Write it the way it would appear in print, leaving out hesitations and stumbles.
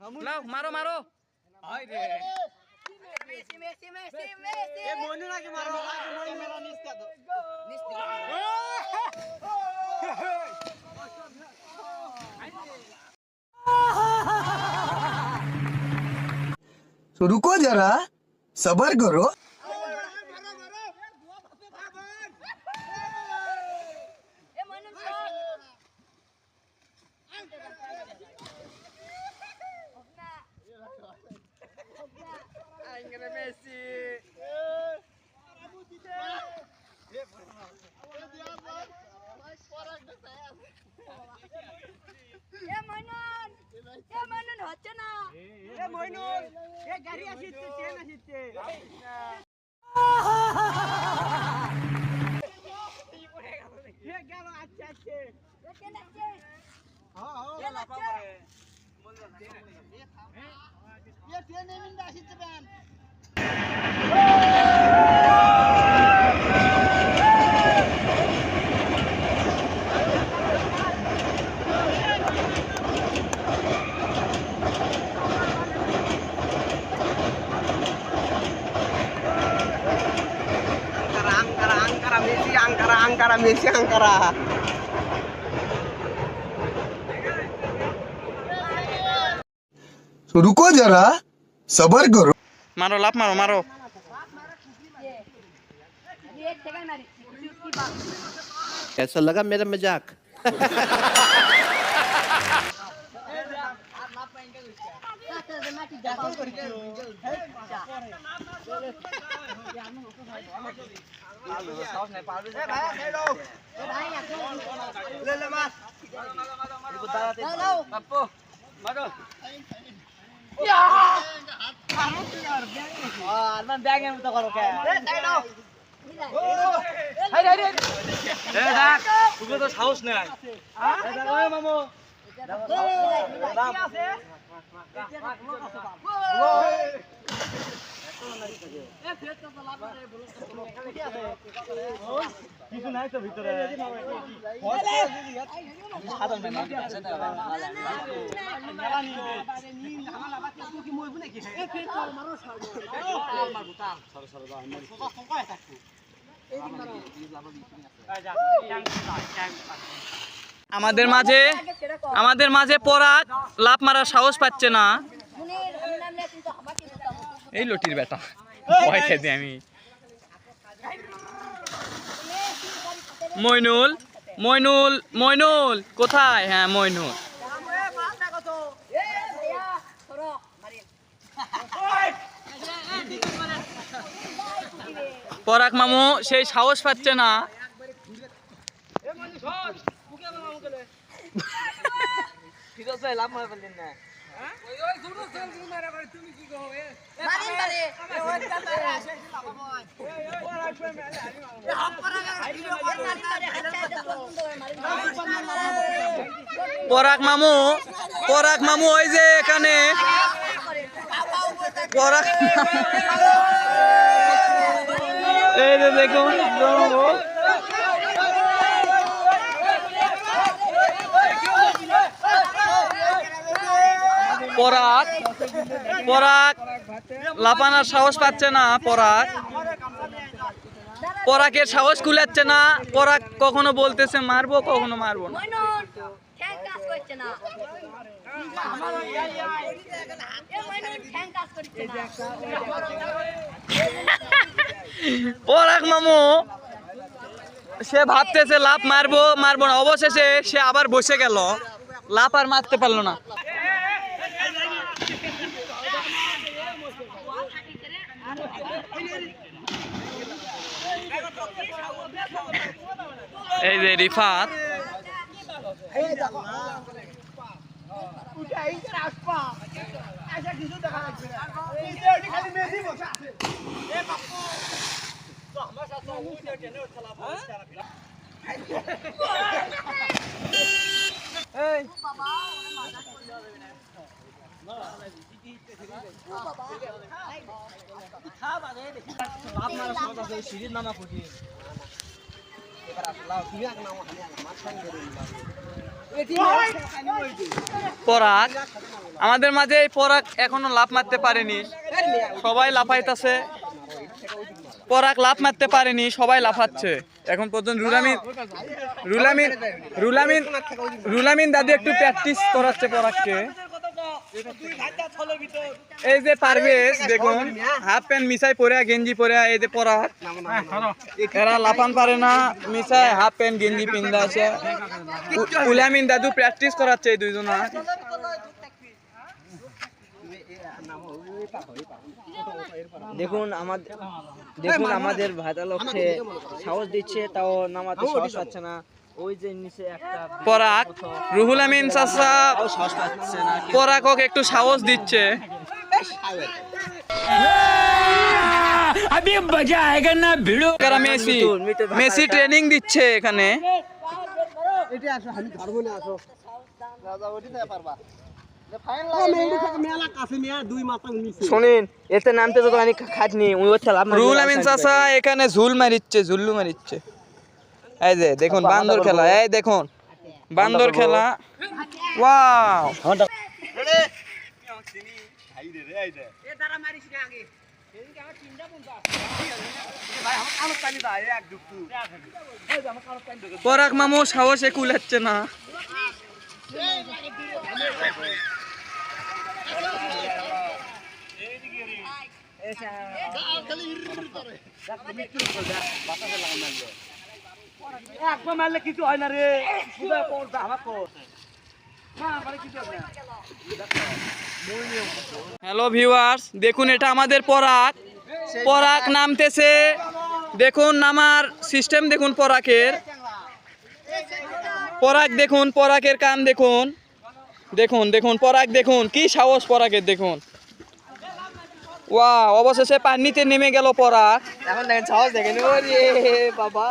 লাও মারো মারো হাই রে মেসি মেসি মেসি এ মইনু নাকি মারো আগে মইনু মেলা নিস্তা তো तो रुको जरा सबर करो। Angkara Messi Angkara. तो रुको जरा सबर करो। मारो लाप मारो मारो कैसा लगा मेरा मजाक? তুই তো সাহস নাই ওই মামু কিছু নাই তো ভিতরে আমাদের মাঝে পরাগ লাভ মারার সাহস পাচ্ছে না এই লটির বেটা ভয় খেতে আমি মইনুল মইনুল মইনুল কোথায় হ্যাঁ মইনুল পরাগ মামু সেই সাহস পাচ্ছে না পরাগ মামু ওই যে এখানে পরাগ এই যে দেখুন পরাগ লাপানার সাহস পাচ্ছে না পরাগের সাহস কুলাচ্ছে না পরাগ কখনো বলতেছে মারবো কখনো মারবো না পরাগ মামু সে ভাবতেছে লাভ মারবো না অবশেষে সে আবার বসে গেল লাভ আর মারতে পারলো না এই যে রিফাত পরাগ আমাদের মাঝে এই পরাগ এখনো লাফ মারতে পারেনি, সবাই লাফাইতেছে। পরাগ লাফ মারতে পারেনি, সবাই লাফাচ্ছে এখন পর্যন্ত। রুলামিন দাদি একটু প্র্যাকটিস করাচ্ছে পরাগকে। এই যে পারভেজ দেখুন হাফ প্যান্ট মিশাই পরে গেঞ্জি পরে, এই যে পরাগ এরা লাফান পারে না, মিশাই হাফ প্যান্ট গেঞ্জি পিন্দা আছে। উলামিন দাদু প্র্যাকটিস করাচ্ছে এই দুইজনা। দেখুন আমাদের ভাতা লক্ষ্যে সাহস দিচ্ছে, তাও নামাতে সাহস পাচ্ছে না। ওই যে নিচে একটা পরাগ রুহুল আমিন চাচা সাহস পাচ্ছে না। পরাগকে একটু সাহস দিচ্ছে। মেসি ট্রেনিং দিচ্ছে এখানে। শুনেন, এতে নামতে তো আমি খাটনি, ওই হচ্ছে লাভ। রুহুল আমিন চাচা এখানে ঝুল্লু মারিচ্ছে। এই যে দেখুন বান্দর খেলা, এই দেখুন বান্দর খেলা। ওয়াও, পরাগ মামু সাহসে কুলাচ্ছে না। একবার মারলে কিছু হয় না রে, হ্যালো ভিউয়ার্স, দেখুন এটা আমাদের পরাগ নামতেছে। দেখুন নামার সিস্টেম দেখুন পরাগের কাম দেখুন। দেখুন পরাগ দেখুন কি সাহস পরাগের দেখুন। ওয়াও, অবশেষে পানিতে নেমে গেল পরাগ। এখন দেখেন সাহস দেখেন, ওরে বাবা।